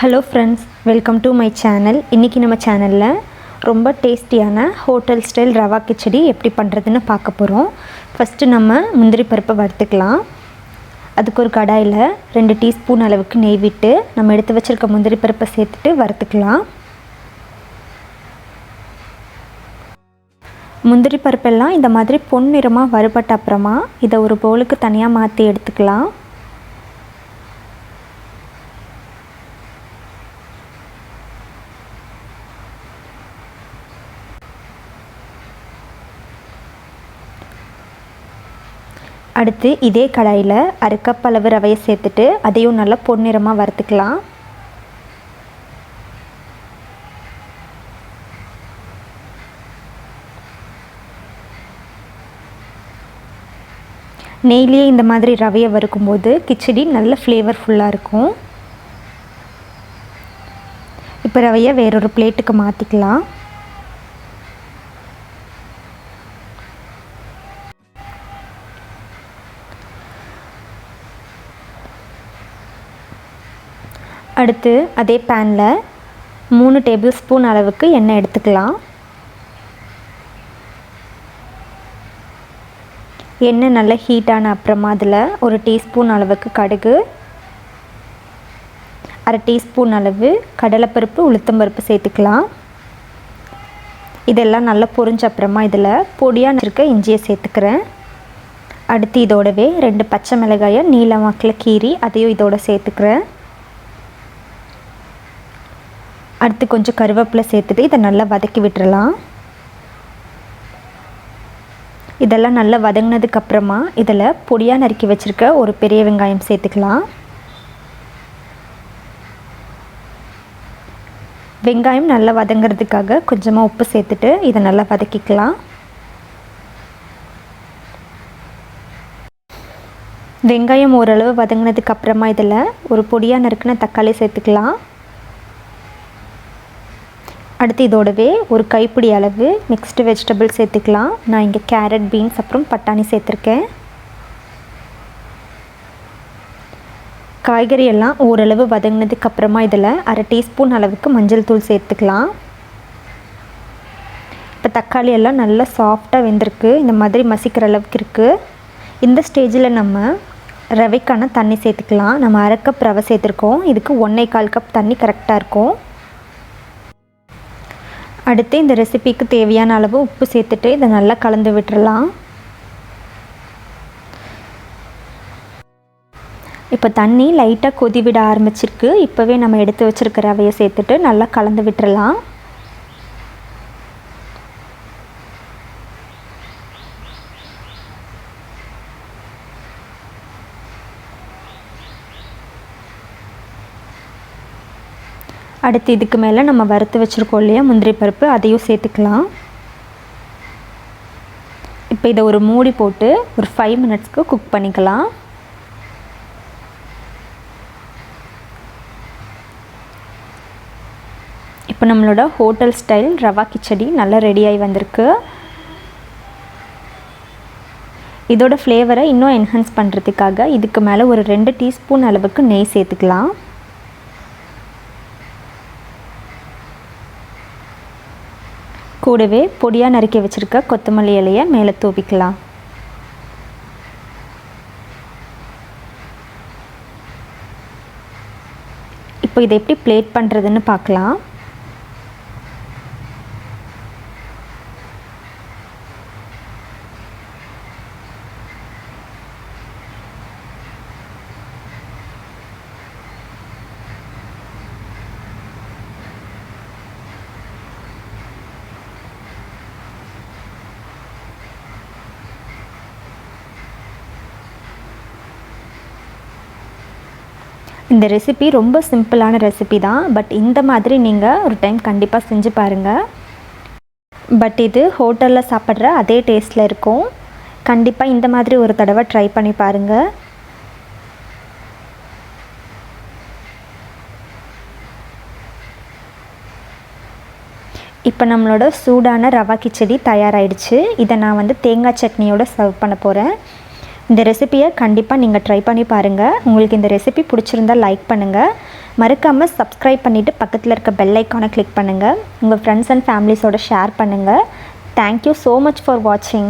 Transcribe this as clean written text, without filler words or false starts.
Hello friends, welcome to my channel. இன்றைக்கி நம்ம சேனலில் ரொம்ப டேஸ்டியான ஹோட்டல் ஸ்டைல் ரவா கிச்சடி எப்படி பண்ணுறதுன்னு பார்க்க போகிறோம். ஃபஸ்ட்டு நம்ம முந்திரி பருப்பை வறுத்துக்கலாம். அதுக்கு ஒரு கடாயில் 2 டீஸ்பூன் அளவுக்கு நெய் விட்டு நம்ம எடுத்து வச்சுருக்க முந்திரி பருப்பை சேர்த்துட்டு வறுத்துக்கலாம். முந்திரி பருப்பெல்லாம் இந்த மாதிரி பொன்னிறமாக வறுபட்ட அப்புறமா இதை ஒரு பவுலுக்கு தனியாக மாற்றி எடுத்துக்கலாம். அடுத்து இதே கடாயில் 1/2 கப் அளவு ரவையை சேர்த்துட்டு அதையும் நல்லா பொன்னிறமாக வறுத்துக்கலாம். நெய்லேயே இந்த மாதிரி ரவையை வறுக்கும்போது கிச்சடி நல்ல ஃப்ளேவர்ஃபுல்லாக இருக்கும். இப்போ ரவையை வேறொரு பிளேட்டுக்கு மாற்றிக்கலாம். அடுத்து அதே பேனில் 3 டேபிள் ஸ்பூன் அளவுக்கு எண்ணெய் எடுத்துக்கலாம். எண்ணெய் நல்லா ஹீட்டான அப்புறமா அதில் 1 டீஸ்பூன் அளவுக்கு கடுகு, 1/2 டீஸ்பூன் அளவு கடலைப்பருப்பு, உளுத்தம்பருப்பு சேர்த்துக்கலாம். இதெல்லாம் நல்லா பொரிஞ்ச அப்புறமா இதில் பொடியாக இருக்க இஞ்சியை சேர்த்துக்கிறேன். அடுத்து இதோடவே 2 பச்சை மிளகாயை நீல வாக்கில் கீறி அதையும் இதோட சேர்த்துக்கிறேன். அடுத்து கொஞ்சம் கருவேப்பிலை சேர்த்துட்டு இதை நல்லா வதக்கி விட்டுறலாம். இதெல்லாம் நல்லா வதங்கினதுக்கப்புறமா இதில் பொடியாக நறுக்கி வச்சுருக்க ஒரு பெரிய வெங்காயம் சேர்த்துக்கலாம். வெங்காயம் நல்லா வதங்கிறதுக்காக கொஞ்சமாக உப்பு சேர்த்துட்டு இதை நல்லா வதக்கிக்கலாம். வெங்காயம் ஓரளவு வதங்கினதுக்கப்புறமா இதில் ஒரு பொடியாக நறுக்கின தக்காளி சேர்த்துக்கலாம். அடுத்து இதோடவே ஒரு கைப்பிடி அளவு மிக்ஸ்டு வெஜிடபிள் சேர்த்துக்கலாம். நான் இங்கே கேரட், பீன்ஸ் அப்புறம் பட்டாணி சேர்த்துருக்கேன். காய்கறி எல்லாம் ஓரளவு வதங்கினதுக்கப்புறமா இதில் 1/2 டீஸ்பூன் அளவுக்கு மஞ்சள் தூள் சேர்த்துக்கலாம். இப்போ தக்காளி எல்லாம் நல்லா சாஃப்டாக வெந்திருக்கு. இந்த மாதிரி மசிக்கிற அளவுக்கு இருக்குது. இந்த ஸ்டேஜில் நம்ம ரவைக்கான தண்ணி சேர்த்துக்கலாம். நம்ம 1/2 கப் ரவை சேர்த்துருக்கோம். இதுக்கு 1/4 கப் தண்ணி கரெக்டாக இருக்கும். அடுத்து இந்த ரெசிபிக்கு தேவையான அளவு உப்பு சேர்த்துட்டு இதை நல்லா கலந்து விட்டுறலாம். இப்போ தண்ணி லைட்டாக கொதி விட ஆரம்பிச்சிருக்கு. இப்போவே நம்ம எடுத்து வச்சுருக்க ரவையை சேர்த்துட்டு நல்லா கலந்து விட்டுறலாம். அடுத்து இதுக்கு மேலே நம்ம வறுத்து வச்சுருக்கோம் இல்லையா முந்திரி பருப்பு, அதையும் சேர்த்துக்கலாம். இப்போ இதை ஒரு மூடி போட்டு ஒரு 5 மினிட்ஸ்க்கு குக் பண்ணிக்கலாம். இப்போ நம்மளோட ஹோட்டல் ஸ்டைல் ரவா கிச்சடி நல்லா ரெடியாகி வந்திருக்கு. இதோட ஃப்ளேவரை இன்னும் என்ஹான்ஸ் பண்ணுறதுக்காக இதுக்கு மேலே ஒரு 2 டீஸ்பூன் அளவுக்கு நெய் சேர்த்துக்கலாம். கூடவே பொடியாக நறுக்கி வச்சுருக்க கொத்தமல்லி இலையை மேலே தூவிக்கலாம். இப்போ இதை எப்படி பிளேட் பண்ணுறதுன்னு பார்க்கலாம். இந்த ரெசிபி ரொம்ப சிம்பிளான ரெசிபி தான். பட் இந்த மாதிரி நீங்கள் ஒரு டைம் கண்டிப்பாக செஞ்சு பாருங்கள். பட் இது ஹோட்டலில் சாப்பிட்ற அதே டேஸ்ட்டில் இருக்கும். கண்டிப்பாக இந்த மாதிரி ஒரு தடவை ட்ரை பண்ணி பாருங்கள். இப்போ நம்மளோட சூடான ரவா கிச்சடி தயாராகிடுச்சு. இதை நான் தேங்காய் சட்னியோடு சர்வ் பண்ண போகிறேன். இந்த ரெசிபியை கண்டிப்பாக நீங்கள் ட்ரை பண்ணி பாருங்கள். உங்களுக்கு இந்த ரெசிபி பிடிச்சிருந்தால் லைக் பண்ணுங்கள். மறக்காமல் சப்ஸ்கிரைப் பண்ணிவிட்டு பக்கத்தில் இருக்க பெல் ஐக்கானை கிளிக் பண்ணுங்கள். உங்கள் ஃப்ரெண்ட்ஸ் அண்ட் ஃபேமிலிஸோட ஷேர் பண்ணுங்கள். தேங்க்யூ ஸோ மச் ஃபார் வாட்சிங்.